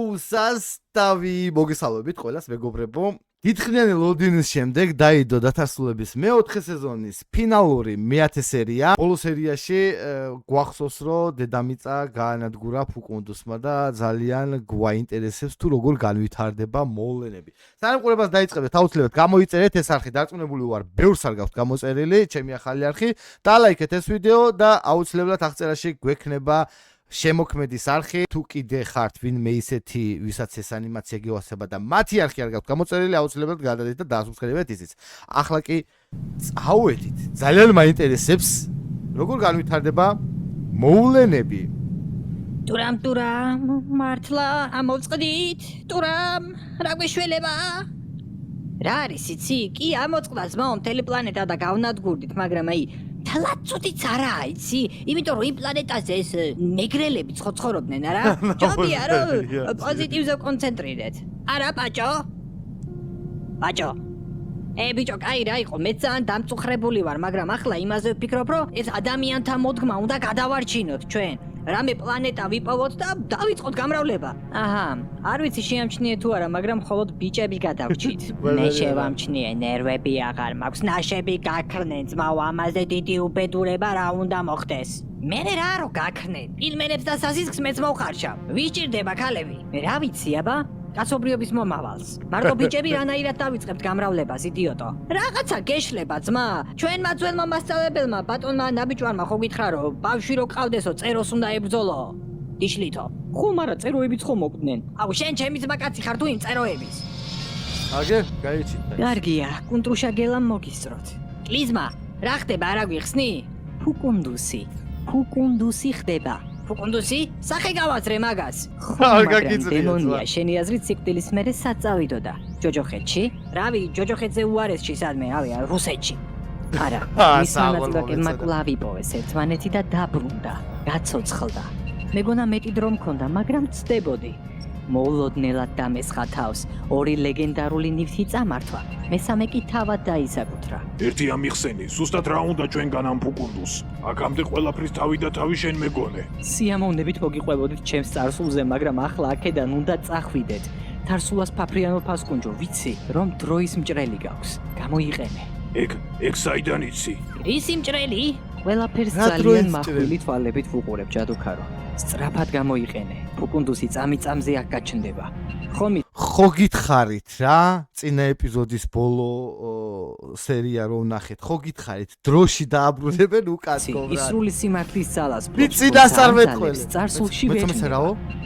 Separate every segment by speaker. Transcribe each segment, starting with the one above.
Speaker 1: უსასტავი მოგესალმებით ყველას მეგობრებო. დიდხნიანი ლოდინის შემდეგ დაიდო დათარსულების მეოთხე სეზონის ფინალური მეათე სერია. ბოლო სერიაში გვახსოვს რომ დედამიწა გაანადგურა ფუკუნდუსმა და ძალიან გვაინტერესებს თუ როგორ განვითარდება მოვლენები. სანამ ყურებას დაიწყებთ, აუცილებლად გამოიწერეთ ეს არხი, დარწმუნებული ვარ, ბევრს არ გაქვთ გამოწერილი, ჩემი ახალი არხი, დალაიქეთ ეს ვიდეო და აუცილებლად აღწერაში გვექნება შემოქმედის არხი, თუ კიდე ხართ ვინმე ისეთი, ვისაც ეს ანიმაცია გეუასება და მათი არხი არ გაქვთ გამოწერილი, აუცილებლად გადადეთ და დაასუბსკრიბეთ ისიც. ახლა კი წავედით. ძალიან მაინტერესებს როგორ განვითარდება მოვლენები.
Speaker 2: ტურამ, მართლა ამოვწყდით, ტურამ, რა გვეშველება? რა არის იცი? კი ამოწყდა ძმაო მთელი პლანეტა და გავნადგურდით, მაგრამ აი თლაცუდიც არაა, იცი? იმიტომ რომ იმ პლანეტაზე ეს ნეგრელები ცხოვრობდნენ, არა? ჯობია რომ პოზიტივზე კონცენტრირეთ. არა, ბაჭო? ბაჭო. ბიჭო, კაი რა იყო, მე ძალიან დამწუხრებული ვარ, მაგრამ ახლა იმაზე ვფიქრობ, რომ ეს ადამიანთა მოდგმა უნდა გადავარჩინოთ ჩვენ. რამე პლანეტა ვიპოვოთ და დავიწყოთ გამრავლება. აჰა, არ ვიცი შეამჩნიე თუ არა, მაგრამ მხოლოდ ბიჭები გადავრჩით. მე შევამჩნიე, ნერვები აღარ მაქვს, ნაშები გაქრნენ, ძმაო, ამაზე დიდი უბედურება რა უნდა მოხდეს. მე რა რო გაქრნენ? ფილმენებს და სასისხს მეც მოვხარშავ. ვისჭირდება ქალები? რა ვიცი, აბა? კაცობრიობის მომავალს. მარტო ბიჭები რანაირად დავიწყებთ გამრავლებას, იდიოტო. რაღაცა გეშლება, ძმა. ჩვენმა ძველმა მასწავლებელმა, ბატონმა ნაბიჯვარმა ხო გითხრა რომ ბავშვი რო ყავდესო, წეროს უნდა ებრძოლო. დიშლითო. ხომ არა წეროებიც ხომ მოგდნენ. აუ შენ ჩემი ძმა კაცი ხარ თუ იმ წეროების?
Speaker 1: აგე, გაიჩით.
Speaker 2: კარგია, კუნტრუშა გელამ მოგისწროთ. კლიზმა, რა ხდება, არა გვიხსნი? ფუკუნდუსი ხდება. ფუკუნდუსი? სახე გავაძრე მაგას.
Speaker 1: არ გაგიწრიეთ.
Speaker 2: დემონია, შენი აზრით სიკვდილის მერე სად წავიდოდა? ჯოჯოხეთში? რავი, ჯოჯოხეთზე უარესში სადმე, რავი, რუსეთში. არა, მის მონაწილეებმა კვლავ იპოვეს ერთმანეთი და დაბრუნდა, გაცოცხლდა. მეგონა მეტი დრო მქონდა, მაგრამ ცდებოდი. მოულოდნელად დამესხა თავს, ორი ლეგენდარული ნივთი წამართვა, მესამე კი თავად დაისაკუთრა.
Speaker 3: ერთი ამიხსენი, სუსტად რა უნდა ჩვენგან ამ ფუკუნდუს? აქამდე ყველაფრის თავი და თავი შენ მეგონე.
Speaker 2: სიამოვნებით მოგიყვებოდით ჩემს წარსულზე, მაგრამ ახლა აქედან უნდა წახვიდეთ. თარსულას ფაფრიანო ფასკუნჯო, ვიცი, რომ დროის მჭრელი გაქვს. გამოიყენე.
Speaker 3: ეგ საიდან იცი?
Speaker 2: ისი მჭრელი? ყველაფერს ძალიან მახვილი თვალებით ვუყურებ, ჯადოქარო. სწრაფად გამოიყენე. ფუკუნდუსი წამიწამზე აქ გაჩნდება.
Speaker 1: ხო გითხარით რა? წინა ეპიზოდის ბოლო სერია რო ვნახეთ, ხო გითხარით? დროში დააბრუნებენ უკაცკო რა.
Speaker 2: ისრული სიმართლის ძალას
Speaker 1: ფლობს. წინას არ მეტყველე.
Speaker 2: წარსულში ვერ.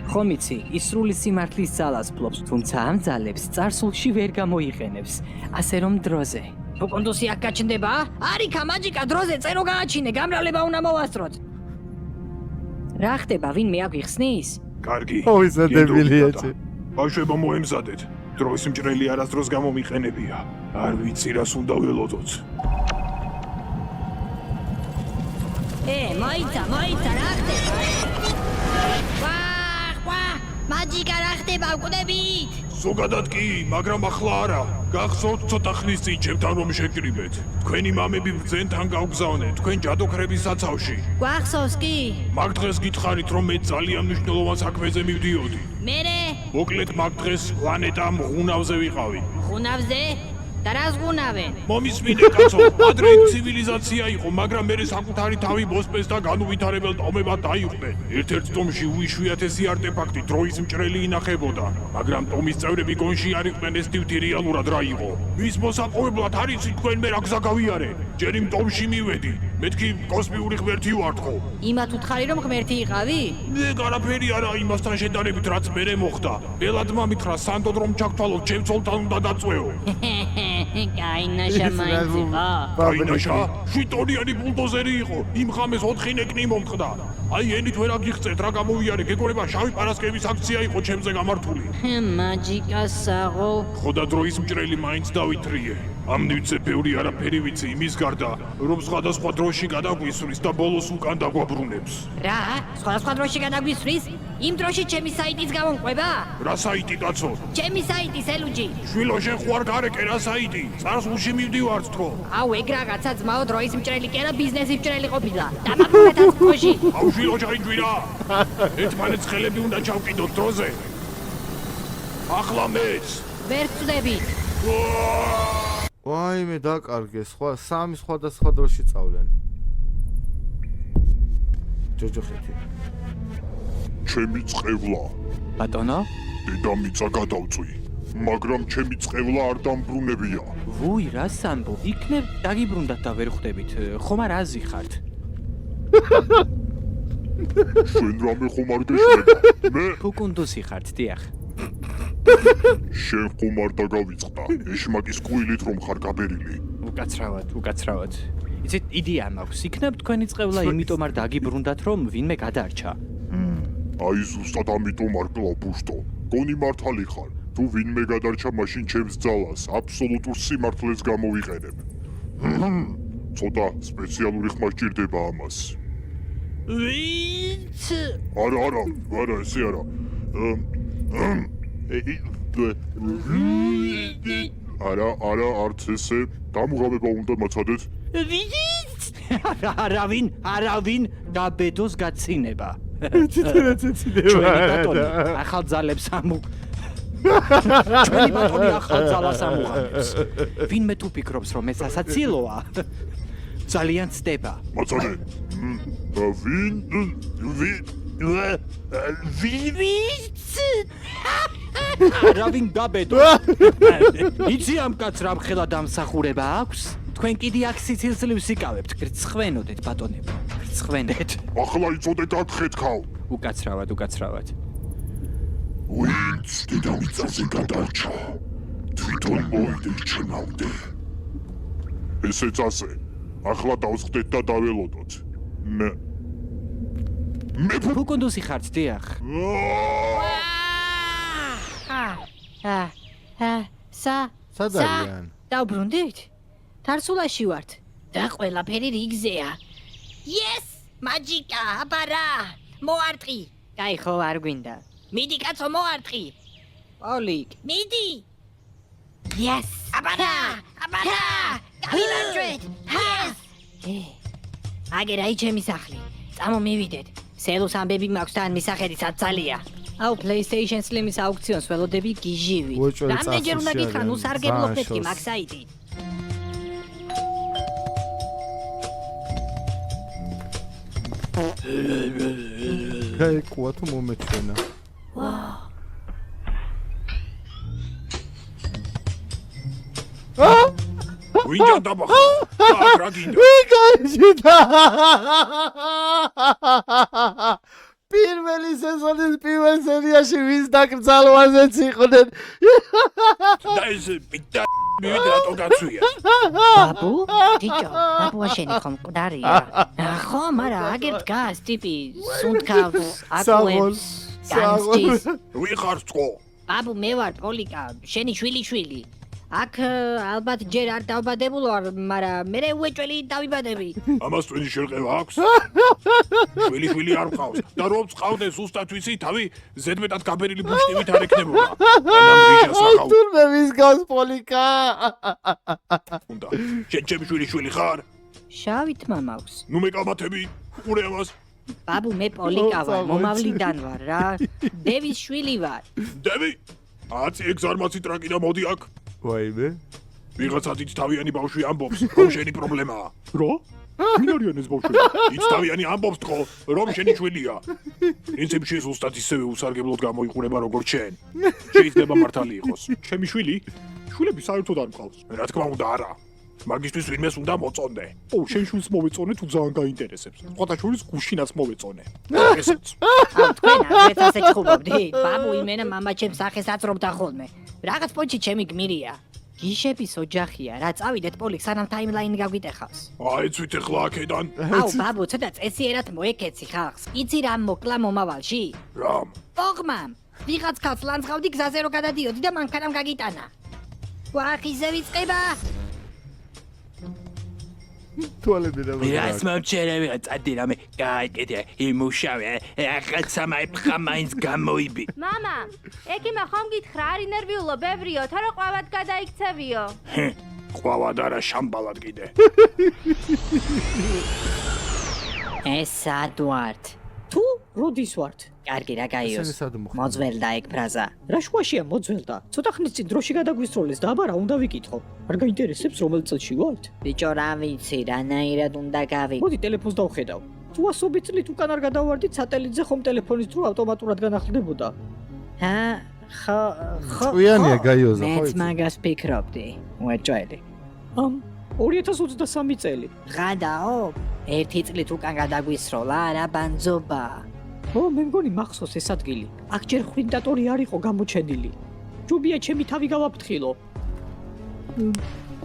Speaker 2: ხომ იცი, ისრული სიმართლის ძალას ფლობს, თუმცა ამ ძალებს წარსულში ვერ გამოიყენებს. ასე რომ დროზე. ფუკუნდუსი აქ გაჩნდება? არიქა მაჯიკა დროზე წერო გააჩინე, გამრავლება უნდა მოვასწროთ. რა ხდება, ვინმე აგვიხსნის?
Speaker 3: კარგი.
Speaker 1: ო ისა დებილია ჩი.
Speaker 3: ბავშვებო მოემზადეთ. დროის მჭრელი არასდროს გამომიყენებია. არ ვიცი რას უნდა ველოდოთ.
Speaker 2: მოიცა რა ხდება? ვა, მაჯიკა რა ხდება, ვკვდებით?
Speaker 3: ზოგადად კი, მაგრამ ახლა არა. გახსოვთ ცოტა ხნის წინ ჩემთან რომ შეკრიბეთ. თქვენი მამები ბრძენთან გავგზავნეთ, თქვენ ჯადოქრების საცავში.
Speaker 2: გვახსოვს კი?
Speaker 3: მაგ დღეს გითხარით რომ მე ძალიან მნიშვნელოვან საქმეზე მივდიოდი.
Speaker 2: მერე?
Speaker 3: მოკლედ მაგ დღეს პლანეტა მღუნავზე ვიყავი.
Speaker 2: მღუნავზე? და რას ღუნავენ?
Speaker 3: მომისმინე კაცო, ადრე ცივილიზაცია იყო, მაგრამ მე საკუთარი თავი მოსპეს და განუვითარებელ ტომებად დაიყვნენ. ერთ-ერთ ტომში უიშვიათესი არტეფაქტი დროის მჭრელი ინახებოდა, მაგრამ ტომის წევრები გონში არ იყვნენ ეს ნივთი რეალურად რა იყო. მის მოსაპოვებლად არ იცით თქვენ მე რა გზა გავიარე? ჯერ იმ ტომში მივედი, მეთქი კოსმიური ღმერთი ვარ თქო.
Speaker 2: იმათ უთხარი რომ ღმერთი იყავი?
Speaker 3: მე არაფერი არა იმასთან შედარებით რაც მერე მოხდა. ბელადმა მითხრა სანდოდ რომ ჩაგთვალოთ ჩემ ცოლთან უნდა დაწვეო.
Speaker 2: გაინაშა მაინციყო.
Speaker 3: გაინაშა? შვიდტონიანი ბულდოზერი იყო. იმ ღამეს 4 ნეკნი მომხდა. აი ენით ვერ აგიხსენთ რა გამოვიარე, გეგონება შავი პარასკევის აქცია იყო ჩემზე გამართული.
Speaker 2: მაჯიკა საღო.
Speaker 3: ხო და დროის მჭრელი მაინც დავითრიე. ამ ნივთზე ბევრი არაფერი ვიცი იმის გარდა, რომ სხვადასხვა დროში გადაგვისვრის და ბოლოს უკან დაგვაბრუნებს.
Speaker 2: რა? სხვადასხვა დროში გადაგვისვრის? იმ დროში ჩემი საიტიც გამომყვება?
Speaker 3: რა საიტი კაცო?
Speaker 2: ჩემი საიტი სელუჯი.
Speaker 3: შვილო შენ ხო არ გარეკე რა საიტი? წარსულში მივდივართ თქო.
Speaker 2: აუ ეგ რაღაცა ძმაო დროის მჭრელი კი არა ბიზნესის მჭრელი ყოფილა. დამაბრუნეთ ასკოში.
Speaker 3: აუ შვილო ჩაიჯვირა. ერთმანეთს ხელები უნდა ჩავკიდოთ დროზე. ახლა მეც.
Speaker 2: ვერ წდებით.
Speaker 1: ვაიმე დაკარგე, სამი სხვადასხვა დროში წავლენ. ჯოჯოხეთი.
Speaker 3: ჩემი წყევლა.
Speaker 4: ბატონო?
Speaker 3: დედამიწა გადავწვი, მაგრამ ჩემი წყევლა არ დამბრუნებია.
Speaker 4: ვუი, რას ამბობ? იქნებ დაგიბრუნდათ და ვერ ხვდებით. ხომ არ აზი ხართ?
Speaker 3: შენ რამე ხომ არ გეშლება? მე
Speaker 4: ფუკუნდუსი ხართ, დიახ.
Speaker 3: შენ ხომ არ დაგავიწყდა. ეშმაკის კუილით რომ ხარ გაბერილი.
Speaker 4: უკაცრავად. იცით, იდეა მაქვს. იქნებ თქვენი წყევლა იმიტომ არ დაგიბრუნდათ, რომ ვინმე გადარჩა.
Speaker 3: აი ზუსტად ამიტომ არ კლავ ბუშტო. გონი მართალი ხარ. თუ ვინმე გადარჩა, მაშინ ჩემს ძალას აბსოლუტურ სიმართლეს გამოვიყენებ. ცოტა სპეციალური ხმა სჭირდება ამას.
Speaker 2: ვინც?
Speaker 3: არა, ესე არა. არა, არც ესე. დამუღამება უნდა მაცადეთ.
Speaker 2: ვინც?
Speaker 4: არავინ გაბედოს გაცინება.
Speaker 1: ციცინება.
Speaker 4: ჩვენი ბატონი ახალ ძალებს ჩვენი ბატონი ახალ ძალას ამუღამებს. ვინმე თუ ფიქრობს, რომ ეს ასაცილოა, ძალიან ცდება.
Speaker 3: მაცადე.
Speaker 2: ვინც?
Speaker 4: არავინ გაბედო. იცი ამ კაცს რა მხელა დამსახურება აქვს? თქვენ კიდე აქ სიცილს იკავებთ, გრცხვენოდეთ ბატონებო, გრცხვენდეთ.
Speaker 3: ახლა იწოდე გაგხეთქავ.
Speaker 4: უკაცრავად.
Speaker 3: ვინც დედამიწაზე გადარჩა, თვითონ მოვიდეთ ჩემამდე. ესეც ასე. ახლა დავსხდეთ და დაველოდოთ. მე
Speaker 4: ფუკუნდუსი ხართ, დიახ.
Speaker 1: სად არიან?
Speaker 2: დავბრუნდით? თარსულაში ვართ და ყველაფერი რიგზეა. Yes, მაჯიკა, აბარა. მოარტყი. კაი ხო არ გვინდა. მიდი კაცო მოარტყი. პოლიკ, მიდი. Yes, აბარა. გავიმარჯვეთ. Yes. აგერაი ჩემი სახლი. წამომივიდეთ. სელოს ამბები მაქვს თან მისახედისაც ძალია. აუ PlayStation Slim-ის აუქციონს ველოდები გიჟივი. რამდენჯერ უნდა გითხრა, ნუ სარგებლობდეთ კი მაგ საიტით.
Speaker 1: გაიქვა თუ მომეჩვენა.
Speaker 3: ვინდა დაბახა? რა გინდა?
Speaker 1: ვიგაიჭდა. პირველი სეზონის პირველ სერიაში ვის დაკრძალვაზეც იყვნენ.
Speaker 3: და ეს პიტა მივიდა რატო გაცვია?
Speaker 2: ბაბუ? ჯიჯო, ბაბუა შენი ხომ მკვდარია? ხო, მაგრამ აგერ დგას ტიპი, სუნთქავს, აკუებს, განსჯის.
Speaker 3: ვიხარ წყო?
Speaker 2: ბაბუ, მე ვარ პოლიკა, შენი შვილი. აქ ალბათ ჯერ არ დავბადებულ ვარ, მაგრამ მე უეჭველი დავიბადები.
Speaker 3: ამას თქვენი შერყევა აქვს? შვილი არ მყავს და რომ წყავდეს ზუსტად ვიცი, თავი ზედმეტად გაბერილი ბუშტივით არ ექნებოდა. ანამ რიჟას ახავ.
Speaker 1: თურმე ვის გავს პოლიკა?
Speaker 3: უნდა. შენ ჩემი შვილი ხარ?
Speaker 2: შავი თმა მაქვს.
Speaker 3: ნუ მეკამათები, ყურე ამას.
Speaker 2: ბაბუ, მე პოლიკა ვარ, მომავლიდან ვარ რა. დევის შვილი ვარ.
Speaker 3: დევი? აცი ეგზარმაცი ტრაკი და მოდი აქ.
Speaker 1: ვაიმე.
Speaker 3: ვიღაცა დიდ თავიანი ბავშვი ამბობს, რომ შენი პრობლემაა. რა? ვინ არიან ეს ბავშვები? დიდ თავიანი ამბობს თქო, რომ შენი შვილია. პრინციპში ზუსტად ისევე უსარგებლოდ გამოიყურება როგორც შენ. შეიძლება მართალი იყოს. ჩემი შვილი? შვილები საერთოდ არ მყავს. რა თქმა უნდა არა. მაგისთვის ვინმეს უნდა მოწონდე. ო, შენ შვილს მოვეწონე თუ ძალიან გაინტერესებს. სხვათა შორის გუშინაც მოვეწონე. ესეც.
Speaker 2: აუ, თქვენ აღეთ ასე ჩხუბობდით? ბაბუ, იმენა მამა ჩემს სახეს აწრობდა ხოლმე. რაღაც პონჩი ჩემი გმირია. გიშების ოჯახია, რა წავიდეთ პოლიკ სანამ ტაიმლაინი გაგვიტეხავს.
Speaker 3: აიცვით ახლა აქედან.
Speaker 2: აუ, ბაბუ, ცოტა წესიერად მოეკეცი ხალხს. იცი რამ მოკლა მომავალში?
Speaker 3: რამ?
Speaker 2: პოგმამ. ვიღაც ქალს ლანძღავდი გზაზე რო გადადიოდი და მანქანამ გაგიტანა. ვახ, ისე ვიწყება.
Speaker 1: თვალები რა
Speaker 4: რას მომჩერები წადი რამე გააკეთე იმუშავე ახალ მაინც გამოიბი
Speaker 5: მამა ეკიმა ხომ გითხრა არი ნერვიულო ბევრიო თარო ყვავად გადაიქცევიო
Speaker 3: ყვავად არა შამბალად კიდე
Speaker 2: ეს ადვარდ
Speaker 4: თუ როდის ვართ?
Speaker 2: კარგი რა
Speaker 1: ესენი
Speaker 2: გაიოს.
Speaker 1: სად მოხდა?
Speaker 2: მოძველდა ეგ ფრაზა.
Speaker 4: რა შუაშია მოძველდა? ცოტა ხნის წინ დროში გადაგვისროლეს და აბა რა უნდა ვიკითხო? არ გაინტერესებს რომელ წელში ვართ?
Speaker 2: ბიჭო რა ვიცი, რანაირად უნდა გავიგო.
Speaker 4: მოდი ტელეფონს დავხედავ. თუ 100 წლით უკან არ გადავარდით, სატელიტზე ხომ ტელეფონის დრო ავტომატურად განახლდებოდა.
Speaker 2: ხო.
Speaker 1: წვიანია გაიოზა, ხო
Speaker 2: მეც
Speaker 1: იცი?
Speaker 2: მაგას ფიქრობდი. უეჭველი.
Speaker 4: 2023 წელი.
Speaker 2: ღადაო? 1 წლით უკან გადაგვისროლა, რა ბანძობა.
Speaker 4: მე მგონი მახსოვს ეს ადგილი. აქ ჯერ ხვინდატორი არ იყო გამოჩენილი. ჯუბია ჩემი თავი გავაფრთხილო.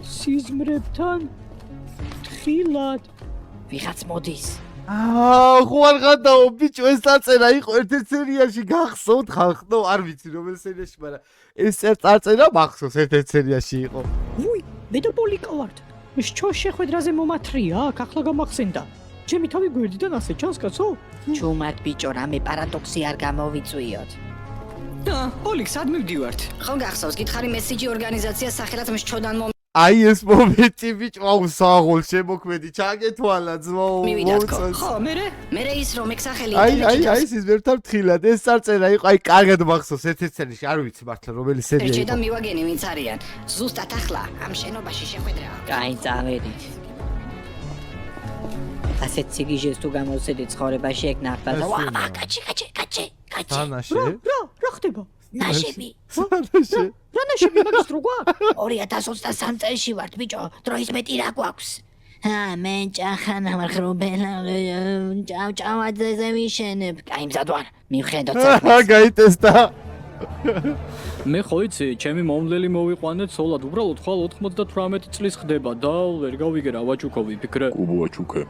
Speaker 4: სიზმრებთან თხილად.
Speaker 2: ვიღაც მოდის.
Speaker 1: ხო არ გადაო ბიჭო ეს წარწერა იყო ერთ-ერთ სერიაში გახსოვთ ხალხო არ ვიცი რომელ სერიაში მაგრამ ეს წარწერა მახსოვს ერთ-ერთ სერიაში იყო
Speaker 4: ვუი მე და პოლიკა ვართ შჩოს შეხვედრაზე მომათრია აქ ახლა გამახსენდა ჩემი თავი გვერდიდან ასე ჩანს კაცო
Speaker 2: ჩუმად ბიჭო რამე პარადოქსი არ გამოვიწვიოთ
Speaker 4: პოლიკ სად მივდივართ
Speaker 2: ხო გახსოვს გითხარი მესიჯი ორგანიზაცია სახელად მსჩოდან
Speaker 1: აი ეს მომენტი ბიჭო აუ საღოლ შემოქმედი ჩაგეთვალა ძმო
Speaker 4: ხო
Speaker 2: მე ის რომ ეგ სახელი
Speaker 1: აი სიზმერთან თხილად ეს წარწერა იყო აი კარგად მახსოვს ერთ-ერთ სერიაში არ ვიცი მართლა რომელი სერია
Speaker 2: ერჩე და
Speaker 1: იყო
Speaker 2: მივაგენი ვინც არიან ზუსტად ახლა ამ შენობაში შეხვედრაა კაი წავედით ასეთ სიგიჟეს თუ გამოვსედით ცხოვრებაში ეგ ნახტადა ვა კაჩი
Speaker 1: თანაში
Speaker 4: რა ხდება
Speaker 2: ნაშები
Speaker 1: თანაში
Speaker 4: რა ნაშები მაგის რო გვაქვს
Speaker 2: 2023 წელში ვართ ბიჭო დროის მეტი რა გვაქვს მე ჭახანა მარხრობელა ჭავჭავაძეზე ვიშენებ კაი მზად ვარ მივხედოთ
Speaker 1: გაიტესტა
Speaker 4: მე ხო იცი ჩემი მომვლელი მოვიყვანეთ სოლად უბრალოდ ხვალ 98 წლის ხდება და ვერ გავიგე რა ვაჭუქო ვიფიქრე
Speaker 3: კუბო ვაჩუქე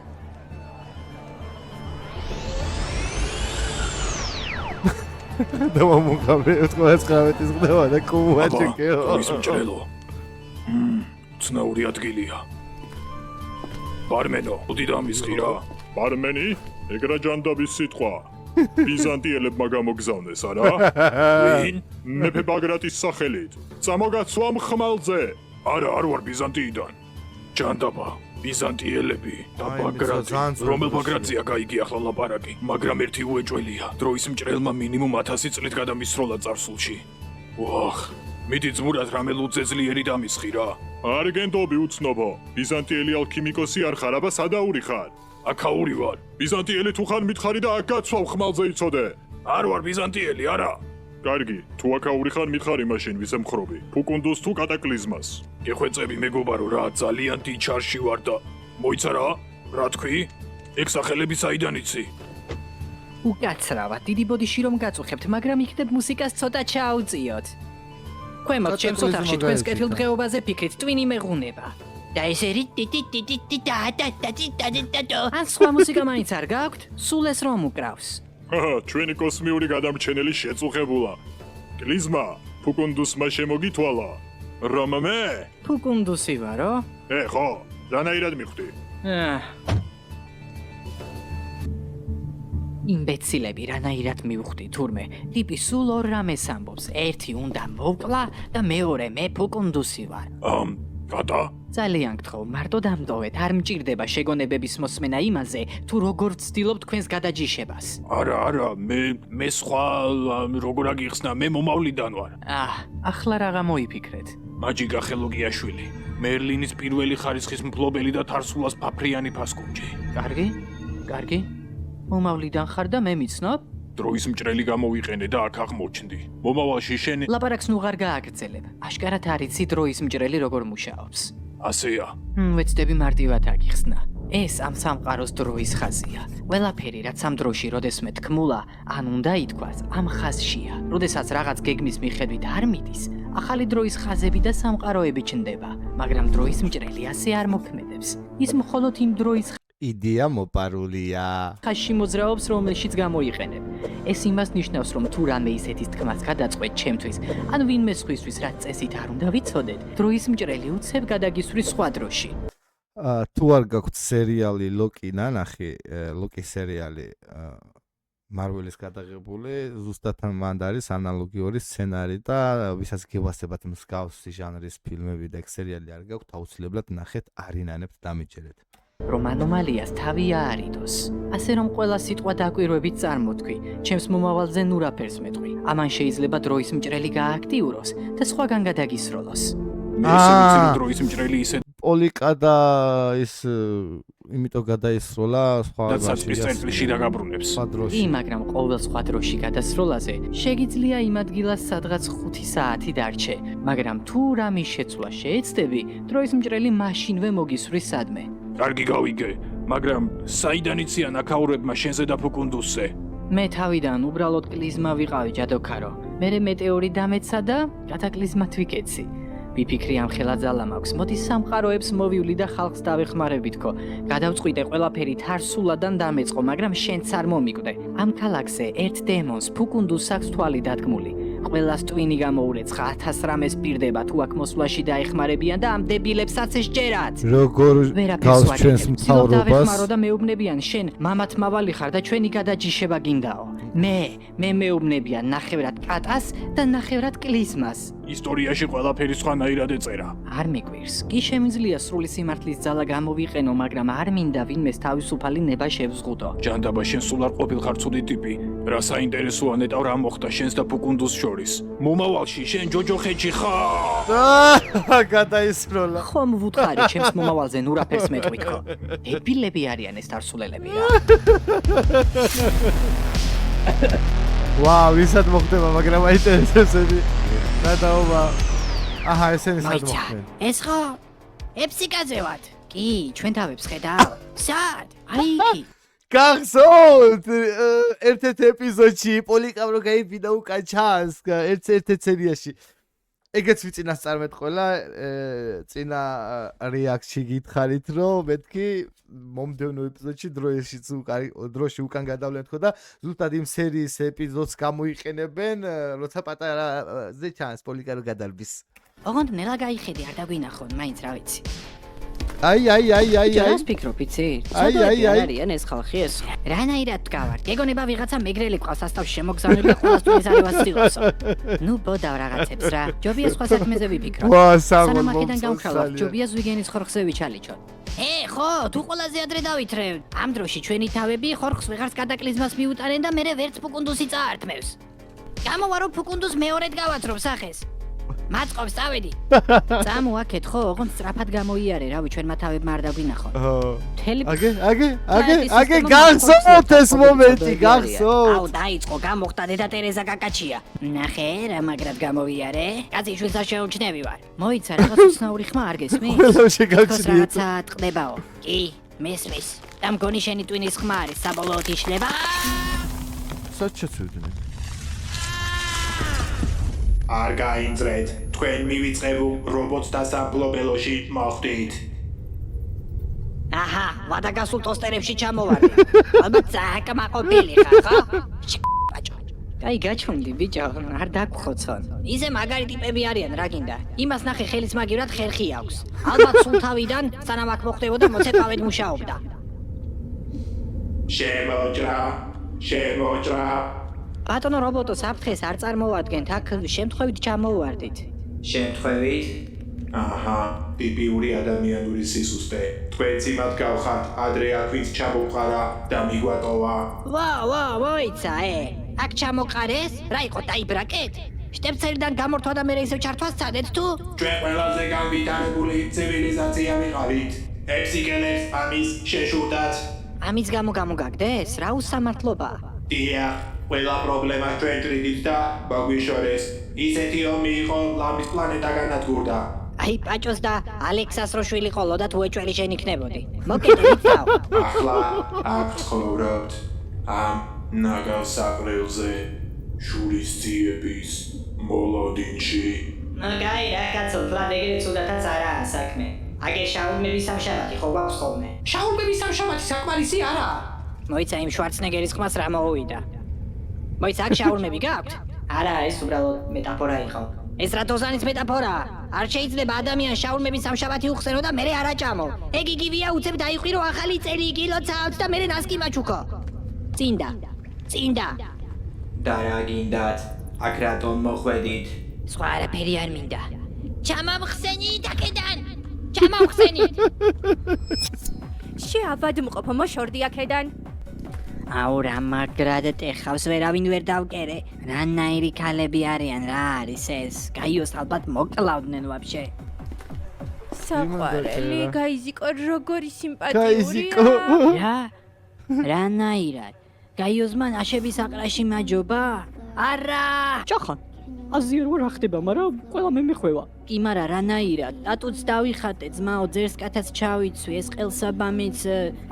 Speaker 1: და მომხამე 99-ის ხდება და კუმაჩიკეო
Speaker 3: ის მჭრელო ცნაური ადგილია ბარმენო უდი დამისხი რა ბარმენი ეგრა ჯანდაბის სიტყვა ბიზანტიელებმა გამოგზავნეს არა ვინ მეფე ბაგრატის სახელით წამოგაცვა ხმალზე არა არ ვარ ბიზანტიიდან ჯანდაბა ბიზანტიელები და ბაგრატი რომელ ბაგრატია გაიგი ახლა ლაპარაკი მაგრამ ერთი უეჭველია დროის მჭრელმა მინიმუმ 1000 წლით გადამისროლა წარსულში ვახ მიდი ძმურად რამე ლუძე ძლიერი დამისხი რა არგენტობი უცნობო ბიზანტიელი ალქიმიკოსი არ ხარ აბა სადაური ხარ აქაური ვარ ბიზანტიელი თუ ხარ მითხარი და აქ გაცვავ ხმალზე იცოდე არ ვარ ბიზანტიელი არა კარგი თუ აქაური ხარ მითხარი მაშინ ვისე მხრობი ფუკუნდუს თუ კატაკლიზმას გეხვეწები მეგობარო რა ძალიან ტიჩარში ვარ და მოიცა რა თქვი ეგ სახელები საიდან იცი
Speaker 4: უკაცრავად დიდი ბოდიში რომ გაწუხებთ მაგრამ იქნებ მუსიკას ცოტა ჩაუწიოთ ქვემოთ ჩემს ოთახში თქვენს კეთილდღეობაზე ფიქრით ტვინი მეღუნება და ეს ერი ან სხვა მუსიკა მაინც არ გაქვთ სულ ეს რომ უკრავს
Speaker 3: ჩვენი კოსმიური გადამრჩენელი შეწუხებულა კლიზმა ფუკუნდუსმა შემოგითვალა რომამე
Speaker 4: ფუკუნდუსი ვარო
Speaker 3: ხო რანაირად მიხვდი
Speaker 4: იმბეცილები რანაირად მივხვდი თურმე ტიპი სულ ორ რამეს ამბობს ერთი უნდა მოვკლა და მეორე მე ფუკუნდუსი ვარ
Speaker 3: გადა
Speaker 4: ძალიან გთხოვ მარტო დამტოვეთ არ მჭირდება შეგონებების მოსმენა იმაზე თუ როგორ ვცდილობ თქვენს გადაჯიშებას
Speaker 3: არა მე სხვა როგორ აგიხსნა მე მომავლიდან ვარ
Speaker 4: ახლა რაღა მოიფიქრეთ
Speaker 3: მაჯიკა ხელოგიაშვილი მერლინის პირველი ხარისხის მფლობელი და თარსულას ფაფრიანი ფასკუნჯი
Speaker 4: კარგი მომავლიდან ხარ და მე მიცნობ
Speaker 3: დროის მჭრელი გამოვიყენე და აქ აღმოჩნდი მომავალში შენ
Speaker 4: ლაპარაკს ნუ ღარ გააგრძელებ აშკარად არიცი დროის მჭრელი როგორ მუშაობს
Speaker 3: ასეა
Speaker 4: ვეცდები მარტივად აგიხსნა ეს ამ სამყაროს დროის ხაზია ყველაფერი რაც ამ დროში როდესმე თქმულა ან უნდა ითქვას ამ ხაზშია როდესაც რაღაც გეგმის მიხედვით არ მიდის ახალი დროის ხაზები და სამყაროები ჩნდება მაგრამ დროის მჭრელი ასე არ მოქმედებს ის მხოლოდ იმ დროის
Speaker 1: იდეა მოპარულია
Speaker 4: ხაზში მოძრაობს რომელშიც გამოიყენებ ეს იმას ნიშნავს რომ თუ რამე ისეთის თქმას გადაწყვეტ ჩემთვის ან ვინმე სხვისთვის რაც წესით არ უნდა ვიცოდეთ დროის მჭრელი უცებ გადაგისვრის სხვა დროში
Speaker 1: თუ არ გაქვთ სერიალი ლოკი ნანახი ლოკის სერიალი მარველის გადაღებული ზუსტად მანდ არის ანალოგიური სცენარი და ვისაც გევასებათ მსგავსი ჟანრის ფილმები და სერიალი არ გაქვთ აუცილებლად ნახეთ არინანებთ დამიჯერეთ
Speaker 4: რომ ანომალიას თავი აარიდოს. ასე რომ ყველა სიტყვა დაკვირვებით წარმოთქვი, ჩემს მომავალზე ნურაფერს მეტყვი. ამან შეიძლება დროის მჭრელი გააქტიუროს და სხვაგან გადაგისროლოს.
Speaker 3: მე ესე ვიცი რომ დროის მჭრელი ისე
Speaker 1: პოლიკა და ის იმიტომ გადაისროლა სხვა
Speaker 3: და საწვის წერტილში დაგაბრუნებს.
Speaker 1: სხვა დროში.
Speaker 4: მაგრამ ყოველ სხვა დროში გადასროლაზე შეგიძლია იმ ადგილას სადღაც 5 საათი დარჩე, მაგრამ თუ რამის შეცვლა შეეცდები, დროის მჭრელი მაშინვე მოგისვრის სადმე.
Speaker 3: კარგი გავიგე, მაგრამ საიდან იციან აქაურებმა შენზე დაფუკუნდუსზე?
Speaker 4: მე თავიდან უბრალოდ კლიზმა ვიყავი ჯადოქარო. მერე მეტეორი დამეცა და კატაკლიზმად ვიკეცი. ვიფიქრი ამ ხელაძალა მაქვს, მოდი სამყაროებს მოვივლი და ხალხს დავეხმარებითქო. გადავწყვიტე ყველაფერი თარსულადან დამეწყო, მაგრამ შენც არ მომიკვდე. ამ ქალაქზე ერთ დემონს ფუკუნდუს აქვს თვალი დადგმული. ყველას ტვინი გამოურეცხა 1000 რამეს პირდება თუ აქ მოსვლაში დაეხმარებიან და ამ დებილებსაც სჯერათ.
Speaker 1: როგორ გავს ჩვენს მთავრობას?
Speaker 4: დავეხმარო და მეუბნებიან შენ მამათ მავალი ხარ და ჩვენი გადაჯიშება გინდაო. მე მეუბნებიან ნახევრად კატას და ნახევრად კლიზმას.
Speaker 3: ისტორიაში ყველაფერი სხვანაირად ეწერა.
Speaker 4: არ მიგვირს. კი შემიძლია სრული სიმართლის ძალა გამოვიყენო, მაგრამ არ მინდა ვინმეს თავისუფალი ნება შევზღუდო.
Speaker 3: ჯანდაბა შენ სულ არ ყოფილხარ ცუდი ტიპი. რა საინტერესოა ნეტავ რა მოხდა შენს და ფუკუნდუს შორის. მომავალში შენ ჯოჯოხეთში ხარ.
Speaker 1: გადაისროლა.
Speaker 4: ხომ ვუთხარი ჩემს მომავალზე ნურაფერს მეტყვით ხო? დებილები არიან ეს თარსულელები რა.
Speaker 1: ვაუ, ვისაც მოხდება, მაგრამ აინტერესებს ეს. გადაობა. აჰა, ესენი სად მოხდნენ?
Speaker 2: ეს ხო? ეფსიკაზე ვარ. კი, ჩვენ თავებს ხედავ. სად? აი იქ.
Speaker 1: გახსოვთ ერთ-ერთ ეპიზოდში პოლიკამ რო გაიფიდა უკან ჩანს ერთ-ერთ სერიაში. ეგეც ვიწინასწარმეთ ყველა წინა რეაქციაში გითხარით რომ მეთქი მომდევნო ეპიზოდში დროში უკან გადავლენთ ხო და ზუსტად იმ სერიის ეპიზოდს გამოიყენებენ როცა პატარაზე ჩანს პოლიკა რო გადარბის.
Speaker 2: ოღონდ ნელა გაიხედი არ დაგვინახონ, მაინც რა ვიცი.
Speaker 1: აი
Speaker 2: რას ფიქრობ იცი? არიან ეს ხალხი ეს. რანაირად დგავარ? გეგონება ვიღაცა მეგრელი ყავს ასტავში შემოგზავნილი და ყველასთვის არის ვასწილოსო. ნუ ბოდა რაღაცებს რა. ჯობია სხვა საქმეზე ვიფიქრო. სანამ აქედან გავხალავ, ჯობია ზვიგენის ხორხზე ვიჩალიჩო. ხო, თუ ყველაზე ადრე დავითრე. ამ დროში ჩვენი თავები ხორხს ვიღარს კატაკლიზმას მიუტანენ და მერე ვერც ფუკუნდუსი წაართმევს. გამოვარო ფუკუნდუს მეორედ გავათრობ სახეს. მაწყობს წავედი. წამოაკეთ ხო, ოღონდ სწრაფად გამოიარე, რავი, ჩვენმა თავებმა არ დაგვინახონ.
Speaker 1: აგე გახსოვთ ეს მომენტი, გახსოვთ.
Speaker 2: აუ, დაიწყო, გამოხდა დედა ტერეზა კაკაჩია. ნახე, რა მაგრად გამოვიარე? კაცი შვილს არ შეუჩნევი ვარ. მოიცა, რაღაც უცნაური ხმა არ გესმის?
Speaker 1: ყველა შეგაგწიეთ.
Speaker 2: რაღაცა ტყდებაო. კი, მესმის. და მგონი შენი ტვინის ხმა არის, საბოლოოდ იშლება.
Speaker 1: სად შეცვიდნენ?
Speaker 6: არ გაინძრეთ, თქვენ მივიწყებულ რობოტს დასამფლობელოში მოხვდით.
Speaker 2: აჰა, ვადაგასულ ტოსტერებში ჩამოვარდი. ალბათ ზაკმაყოფილი ხარ, ხო? ბაჭო.
Speaker 4: კაი გაჩვენდი ბიჭო, არ დაგხოცონ.
Speaker 2: ისე მაგარი ტიპები არიან, რა გინდა? იმას ნახე ხელის მაგივრად ხერხი აქვს. ალბათ სულ თავიდან, სანამ აქ მოხდებოდა მოცეკვავედ მუშაობდა.
Speaker 6: შემოჭრა.
Speaker 2: ბატონო რობოტო, საფრთხეს არ წარმოვადგენთ, აქ შემთხვევით ჩამოვარდით.
Speaker 6: შემთხვევით? აჰა, ტიპიური ადამიანური სისუსტე. თქვენც იმათ გავხართ, ადრე აქ ვინც ჩამოყარა და მიგვატოვა.
Speaker 2: მოიცა, აქ ჩამოყარეს? რა იყო დაიბრაკეთ? შტეპცელიდან გამორთვა და მერე ისევ ჩართვას ცადეთ თუ?
Speaker 6: ჩვენ ყველაზე განვითარებული ცივილიზაცია ვიყავით. ეფსიკელებს ამის შეშურდათ.
Speaker 2: ამის გამო გამოგაგდეს? რა უსამართლობა?
Speaker 6: დიახ, ყველა პრობლემა ჩვენ ჭრიდით და მოგვიშორეს. ისეთი ომი იყო, ლამის პლანეტა განადგურდა.
Speaker 2: აი პაჭოს და ალექსას რო შვილი ყოლო და თუ ეჭველი შენ იქნებოდი. მოკეთებით თავ.
Speaker 6: ახლა აქ ცხოვრობთ ამ ნაგავსაყრელზე შურისძიების მოლოდინში.
Speaker 2: ნაგაი რა კაცო, პლანეტი ცუდათაც არაა საქმე. აგერ შაურმების სამშაბათი ხო გვაქვს ხოლმე?
Speaker 7: შაურმების სამშაბათი საკმარისი არაა.
Speaker 2: მოიცა იმ შვარცნეგერის ხმას რა მოუვიდა. მოიცა აქ შაურმები გაქვთ? არა, ეს უბრალოდ მეტაფორა იყო. ეს რა დოზანის მეტაფორაა? არ შეიძლება ადამიანს შაურმების სამშაბათი უხსენო და მერე არ აჭამო. ეგ იგივეა უცებ დაიყვირო ახალი წელი კილო ცალთ და მერე ნასკი მაჩუქო. წინდა.
Speaker 6: და რა გინდათ? აქ რატომ მოხვედით?
Speaker 2: სხვა არაფერი არ მინდა. ჩამავხსენით აქედან. ჩამავხსენით.
Speaker 5: შეავადმყოფო მოშორდი აქედან.
Speaker 2: აუ რა მაგრად ტეხავს ვერავინ ვერ დავკერე. რანაირი ქალები არიან რა არის ეს? გაიოს ალბათ მოკლავდნენ ვაფშე.
Speaker 5: საყვარელი გაიზიკო როგორი
Speaker 1: გაიზიკო.
Speaker 5: სიმპათიურია.
Speaker 2: რა? რანაირად? გაიოს მან აშების აყრაში მაჯობა? არა!
Speaker 4: ჭახან აზიერ რა ხდება მაგრამ ყველა მე მეხვევა
Speaker 2: კი მარა რანაირად? ტატუც დავიხატე, ძმაო ძერს კაცაც ჩავიცვი, ეს ყელსაბამიც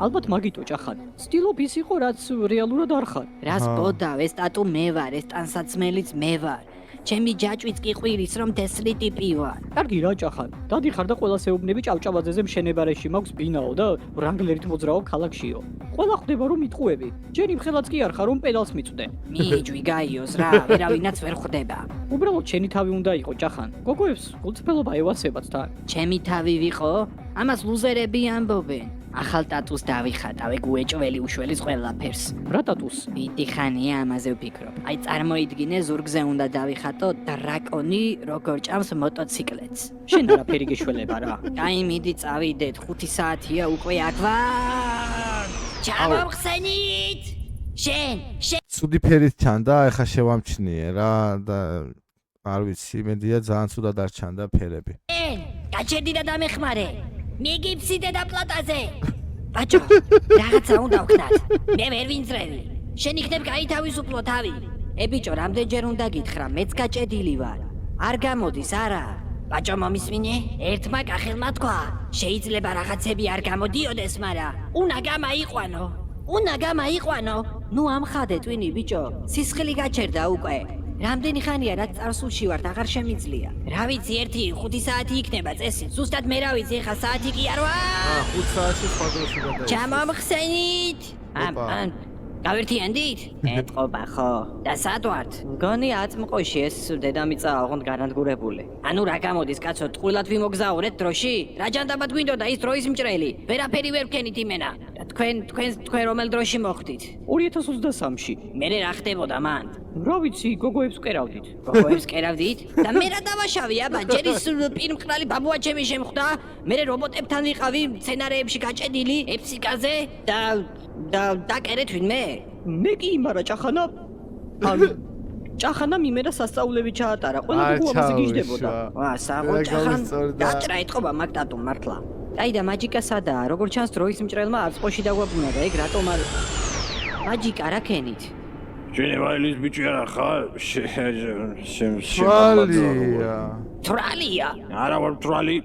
Speaker 4: ალბათ მაგიტო ჭახან ცდილობ ის იყო რაც რეალურად არ ხარ
Speaker 2: რას ბოდავ, ეს ტატუ მე ვარ, ეს ტანსაცმელიც მე ვარ. ჩემი ჯაჭვიც კი ყვირის რომ თესლი ტიპი ვარ.
Speaker 4: კარგი რა ჭახან დადიხარ და ყველა სეუბნები ჭავჭავაძეზე მშენებარეში მაქვს ბინაო და ვრანგლერით მოძრაო ქალაქშიო ყველა ხვდება რომ მიტყუები ჯერ იმ ხელაც კი არ ხარ რომ პედალს მიწვდე
Speaker 2: მიიჯვი გაიოს რა, ვერავინაც ვერ ხვდება.
Speaker 4: უბრალოდ შენი თავი უნდა იყო ჭახან გოგოებს გულწრფელობა ევასებათ თან
Speaker 2: ჩემი თავი ვიყო? ამას ლუზერები ამბობენ. ახალ ტატუს დავიხატავ, ეგ უეჭველი უშველის ყველაფერს.
Speaker 4: რა ტატუს
Speaker 2: ვიტი ხანია ამაზე ვფიქრობ. აი წარმოიდგინე ზურგზე უნდა დავიხატო დრაკონი როგორ ჭამს მოტოციკლეთს.
Speaker 4: შენ არაფერი გეშველება რა
Speaker 2: აი მიდი წავიდეთ, 5 საათია უკვე აქ ვარ. ჩამოვხსენით. შენ
Speaker 1: ცუდი ფერით ჩანდა, ეხა შევამჩნიე რა და არ ვიცი, მედია ძალიან ცუდად არ ჩანდა ფერები.
Speaker 2: გაჩერდი და დამეხმარე. მიგიფსიდე და პლატაზე. ბაჭო, რაღაცა უნდა ვქნათ. მე ვერ ვინძრევი. შენ იქნებ გაითავისუფლო თავი. ბიჭო, რამდენჯერ უნდა გითხრა, მეც გაჭედილი ვარ. არ გამოდის, არა. ბაჭო, მომისმინე? ერთმა კახელმა თქვა, შეიძლება რაღაცები არ გამოდიოდეს, მაგრამ უნდა გამაიყვანო. ნუ ამხადე ტვინი, ბიჭო. სისხლი გაჩერდა უკვე. რამდენი ხანია რაც წარსულში ვართ, აღარ შემიძლია. რა ვიცი, 1-5 საათი იქნება წესი. ზუსტად მე რა ვიცი, ხა საათი კი არ ვარ.
Speaker 1: 5 საათში სხვა დროში გადაიხადე.
Speaker 2: ჩამომხსენით. ან გავერთიანდით? ეტყობა ხო. და სად ვართ? მგონი აწმყოში ეს დედამიწა აღონდ განადგურებული. ანუ რა გამოდის, კაცო, ტყუილად ვიმოგზაურეთ დროში? რა ჯანდაბად გვინდოდა ის დროის მჭრელი? ვერაფერი ვერ ვქენით იმენა. და თქვენ რომელ დროში მოხდით?
Speaker 4: 2023-ში
Speaker 2: მე რა ხდებოდა მან?
Speaker 4: რა ვიცი გოგოებს ვკერავდით
Speaker 2: გოგოებს კერავდით? და მე რა დავაშავი, აბა, ჯერ ის პირმყრალი ბაბუა ჩემი შემხვდა, მე რობოტებთან ვიყავი სცენარეებში გაჭედილი, ეფსიკაზე და დაკერეთ ვინმე?
Speaker 4: მე კი იმარა ჭახანა ან ჭახანამ იმერა სასწაულები ჩაატარა ყველა გოგო ამაზე გიждდებოდა
Speaker 2: ვა საღოჭახან დაჭრა ეთყობა მაგ ტატუმ მართლა აი და მაჯიკა სადაა როგორ ჩანს დროის მჭრელმა არწყოში დაგვაბრუნა და ეგ რატომ არ მაჯიკა რა ქენით
Speaker 3: ჟენევაილის ბიჭი არა ხარ?
Speaker 2: თრალია
Speaker 3: არა ვარ თრალი,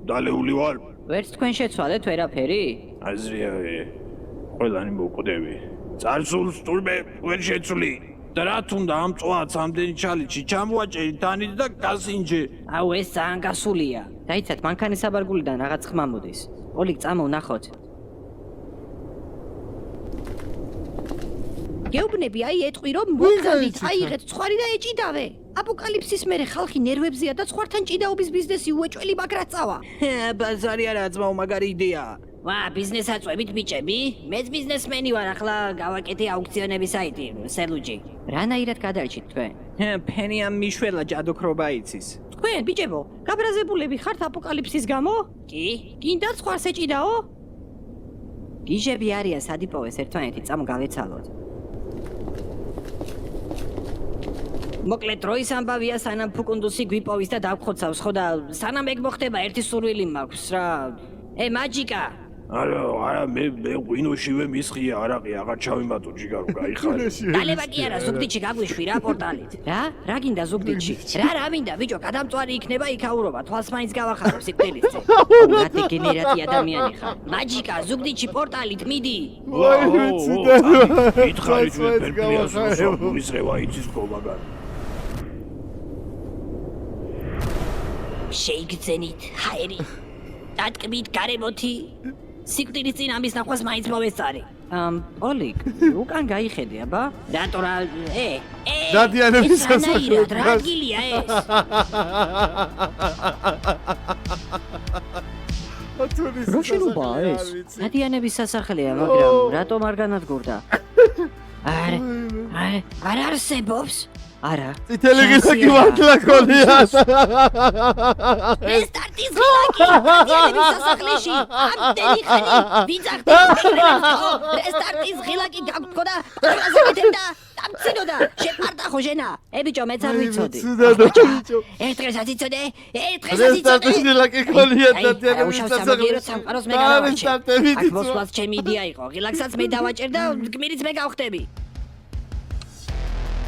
Speaker 3: დალეული ვარ.
Speaker 2: ვერც თქვენ შეცვალეთ ვერაფერი?
Speaker 3: აზრიავე. ყველანი მოკვდები. წარსულს თურმე ვერ შეცვლი. და რა თუნდა ამ წვაც ამდენი ჩალიჩი ჩამოაჭერი თანით და გასინჯე.
Speaker 2: აუ ეს ძალიან გასულია. დაიცათ მანქანის საბარგულიდან რაღაც ხმა მოდის. ოლიგ წამოვნახოთ. გეუბნები აი ეტყვი რომ მოგზავნით, აიღეთ ცხვარი და ეჭიდავე. აპოკალიფსის მერე ხალხი ნერვებზეა და ცხვართან ჭიდაობის ბიზნესი უეჭველი მაგრად წავა.
Speaker 4: ბაზარი არა ძმაო მაგარი იდეა
Speaker 2: ვა, ბიზნესად წვებით ბიჭები? მეც ბიზნესმენი ვარ, ახლა გავაკეთე აუქციონების საიტი, სელუჯი. რანაირად გადარჩით თქვენ?
Speaker 4: ფენია მიშველა ჯადოქრობა იცის
Speaker 2: თქვენ ბიჭებო, გაბრაზებულები ხართ აპოკალიფსის გამო? კი. გინდა ცხვარს ეჭიდაო? გიჟები არიან სადიპოვეს ერთმანეთი წამო გავეცალოთ. მოკლედ დროის ამბავია სანამ ფუკუნდუსი გვიპოვის და დავხოცავს ხო და სანამ ეგ მოხდება ერთი სურვილი მაქვს რა მაჯიკა
Speaker 3: არა მე ღვინოშივე მისხია არაყი აღარ ჩავიმატო ჯიგარო გაიხარე
Speaker 2: დალება კი არა ზუგდიდში გაგვიშვი რა პორტალით რა გინდა ზუგდიდში რა მინდა ბიჭო გადამწვარი იქნება იქაურობა თვალს მაინც გავახარო სიკვდილისზე რა დეგენერატი ადამიანი ხარ მაჯიკა ზუგდიდში პორტალით მიდი
Speaker 1: ვაი ვიცი და
Speaker 3: ითხარით მე პერპლიას ვისრევა იცის გომაგარ
Speaker 2: შეიგძენით ჰაერი დატკბით გარემოთი სიკვდილის წინ ამის ნახვას მაინც მოვესწარი ოლიგ უკან გაიხედე აბა რატო რა
Speaker 1: დადიანების სასახლე
Speaker 2: დრაგილია ეს
Speaker 4: რა შენობაა ეს
Speaker 2: დადიანების სასახლეა მაგრამ რატომ არ განადგურდა არ არსებობს არა.
Speaker 1: წითელი გილაკი მართლა გონია.
Speaker 2: რესტარტის გილაკი. დიალების სასახლეში. ამდენი ხანი ვიძახდები. რესტარტის გილაკი გაგთქოდა. ყველაზე მეტებდა. დამცინოდა. შეპარდა ხო ჟენა. ბიჭო მეც არ ვიცოდი. ერთ დღესაც იცოდე? ერთ დღესაც იცოდე?
Speaker 1: რესტარტის გილაკი გონია და
Speaker 2: დიალების სასახლეში. სამყაროს მე გადავარჩე. აქ მოსვლაც ჩემი იდეა იყო. გილაკსაც მე დავაჭერ და გმირიც მე გავხდები.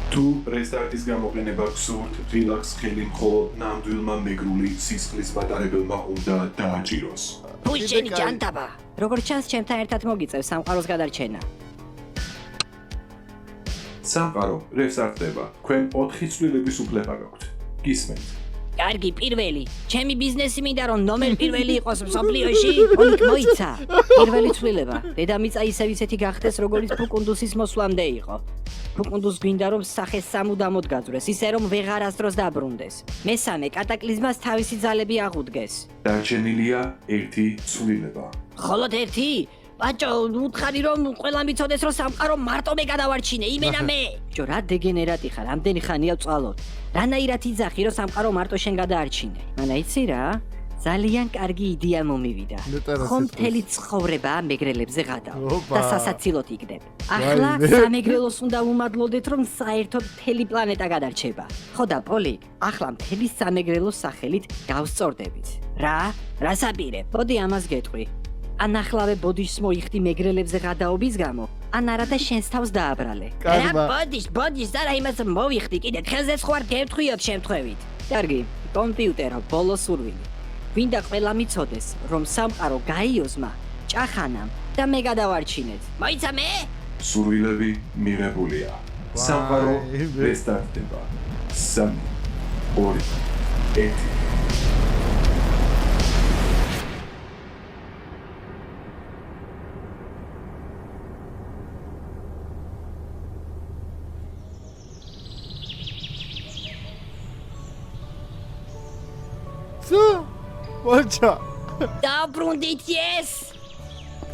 Speaker 6: თუ რესტარტის გამოყენება გსურთ, რილაქს ხელი მხოლოდ ნამდვილმა მეგრული სისხლის მატარებელმა უნდა დააჭიროს.
Speaker 2: ბუჟენი ჯანტაბა. როგორც ჩანს, ჩემთან ერთად მოგიწევს სამყაროს გადარჩენა.
Speaker 6: სამყარო რესტარტდება. თქვენ 4 ცვლილების უფლება გაქვთ. გისმენთ.
Speaker 2: კარგი, პირველი. ჩემი ბიზნესი მინდა რომ ნომერ პირველი იყოს მსოფლიოში. ოიქ მოიცა. პირველი ცვლილება. დედამიწა ისევ ისეთი გახდეს, როგორც ფუკუნდუსის მოსვლამდე იყო. ფუკუნდუს გვინდა რომ სახე სამუდამოდ გაძვრეს, ისე რომ ვეღარასდროს დაბრუნდეს. მესამე, კატაკლიზმას თავისი ძალები აღუდგეს.
Speaker 6: დარჩენილია 1 ცვლილება.
Speaker 2: მხოლოდ ერთი? ბაჭო, უთხარი რომ ყველა მიცოდეს რომ სამყარო მარტო მე გადავარჩინე, იმენა მე. ბიჭო, რა დეგენერატი ხარ, ამდენი ხანია ვწვალოთ. რანაირად იძახი რომ სამყარო მარტო შენ გადაარჩინე. მანა იცი რა? ძალიან კარგი იდეა მომივიდა. ხომ მთელი ცხოვრება მეგრელებზე გადავ და სასაცილოდ იგდებ. ახლა სამეგრელოს უნდა უმადლოდეთ რომ საერთოდ მთელი პლანეტა გადარჩება. ხო და პოლი, ახლა მთელი სამეგრელოს სახელით გავსწორდებით. რა საბირე? ბოდი ამას გეტყვი. ან ახლავე ბოდიშს მოიხდი მეგრელებზე გადაობის გამო, ან არა და შენს თავს დააბრალე. რა ბოდიშს არა იმას მოვიხდი კიდე ხელზე ხوار გევთხვიოთ შემთხვევით. კარგი, კომპიუტერო, ბოლო სურვილი. ვინდა ყველა მიცოდეს, რომ სამყარო გაიოზმა, ჭახანამ და მე გადავარჩინეთ. მოიცა მე?
Speaker 6: სურვილები მიღებულია. სამყარო რესტარტდება. 3 2 1
Speaker 1: ვაჭა
Speaker 2: დაბრუნდით ეს.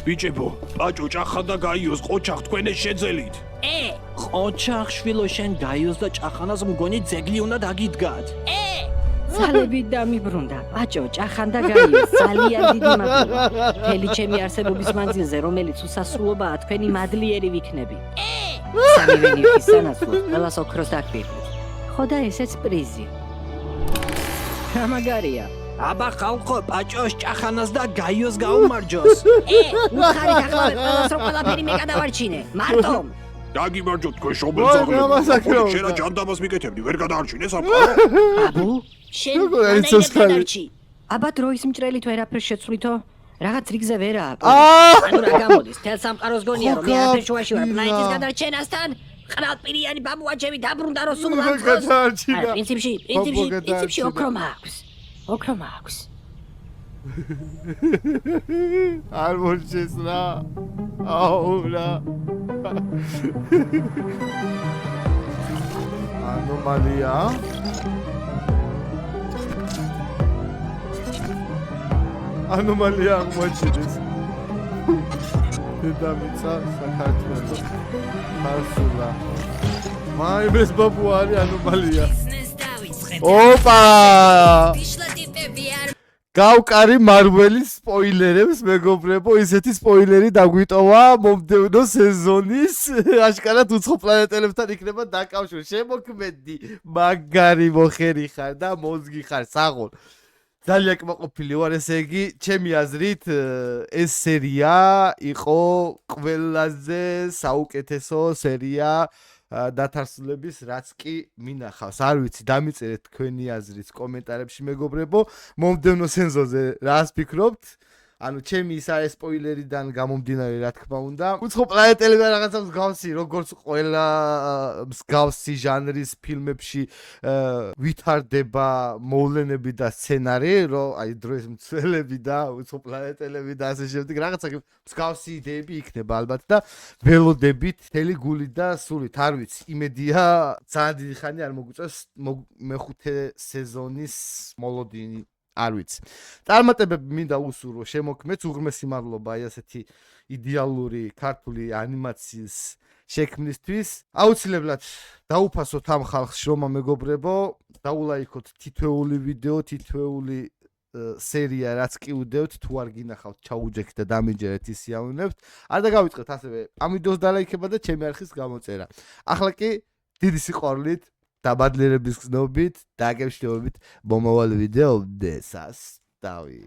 Speaker 3: ბიჭებო, ბაჭო ჭახანა გაიოს ყოჩახ თქვენ ეს შეძელით.
Speaker 8: ყოჩახ შვილო შენ გაიოს და ჭახანას მგონი ძეგლი უნდა დაგიდგათ.
Speaker 2: ძალები დამიბრუნდა. ბაჭო, ჭახანდა გაიოს, ძალიან დიდი მადლობა. მთელი ჩემი არსებობის მანძილზე, რომელიც უსასრულობაა, თქვენი მადლიერი ვიქნები. სამივე ნივთის სანაცვლოდ, ყველას ოქროს დაგპირდით. ხო და ესეც პრიზი. რა მაგარია.
Speaker 8: აბა ხალხო, ბაჭოს ჭახანას და გაიოს გაუმარჯოს.
Speaker 2: უხარი დახლავე ყველას რომ ყველაფერი მე გადავარჩინე. მარტომ.
Speaker 3: დაგიმარჯო თქვენ შობელს შენა ჯანდამას მიკეთებდი, ვერ გადაარჩინე სამყარო.
Speaker 2: აბუ, შენ გადარჩი. აბა დროის მჭრელით ვერაფერს შეცვლითო? რაღაც რიგზე ვერაა. ანუ რა გამოდის? თელ სამყაროს გონია რომ მე არაფერ შუაში ვარ პლანეტის გადარჩენასთან? ყრალპირიანი ბაბუაჩები დაბრუნდა რომ სულ ამხოს. პრინციპში ოქრო მაქვს. ოქრო მაქვს.
Speaker 1: არ მოჩეს რა. აუ რა. ანომალია. ანომალია აღმოჩნდეს. დედამიწა საქართველოს ხარსულა. მაიმეს ბაბუ არის ანომალია. ოპა! გავკარი მარველის სპოილერებს, მეგობრებო, ისეთი სპოილერი დაგვიტოვა მომდევნო სეზონის აშკარად უცხო პლანეტელებთან იქნება დაკავშირი. შემოქმედი, მაგარი მოხერი ხარ და მოზგი ხარ, საღოლ. ძალიან კმაყოფილი ვარ, ესე იგი, ჩემი აზრით, ეს სერია იყო ყველაზე საუკეთესო სერია დათარსულების, რაც კი მინახავს. არ ვიცი, დამიწერეთ თქვენი აზრით კომენტარებში, მეგობრებო. მომდევნო სეზონზე რას ფიქრობთ? ანუ ჩემი ის არის სპოილერიდან გამომდინარე, რა თქმა უნდა. უცხო პლანეტელები რაღაცა მსგავსი, როგორც ყველა მსგავსი ჟანრის ფილმებში ვითარდება მოვლენები და სცენარი, რომ აი დროის მცველები და უცხო პლანეტელები და ასე შემდეგ რაღაცა მსგავსი იდეები იქნება ალბათ და ველოდებით მთელი გული და სულით. არ ვიცი, იმედია ძალიან დიდი ხანი არ მოგვიწევს მეხუთე სეზონის მოლოდინი. არ ვიცი. წარმატებები მინდა უსურვო შემოქმედს, უღრმესი მადლობა აი ასეთი იდეალური ქართული ანიმაციის შექმნისთვის. აუცილებლად დაუფასოთ ამ ხალხს შრომა მეგობრებო, დაულაიქოთ თითოეული ვიდეო, თითოეული სერია რაც კი უდევთ, თუ არ გინახავთ ჩაუჯექით და დამინჯერეთ ის სიამოვნებთ. არ დაგავიწყეთ ასევე ამ ვიდეოს დალაიქება და ჩემი არხის გამოწერა. ახლა კი დიდი სიყვარულით, დაბადლიერების გზნობით, დაგემშვიდობებით მომავალ ვიდეომდე. სასწაუი.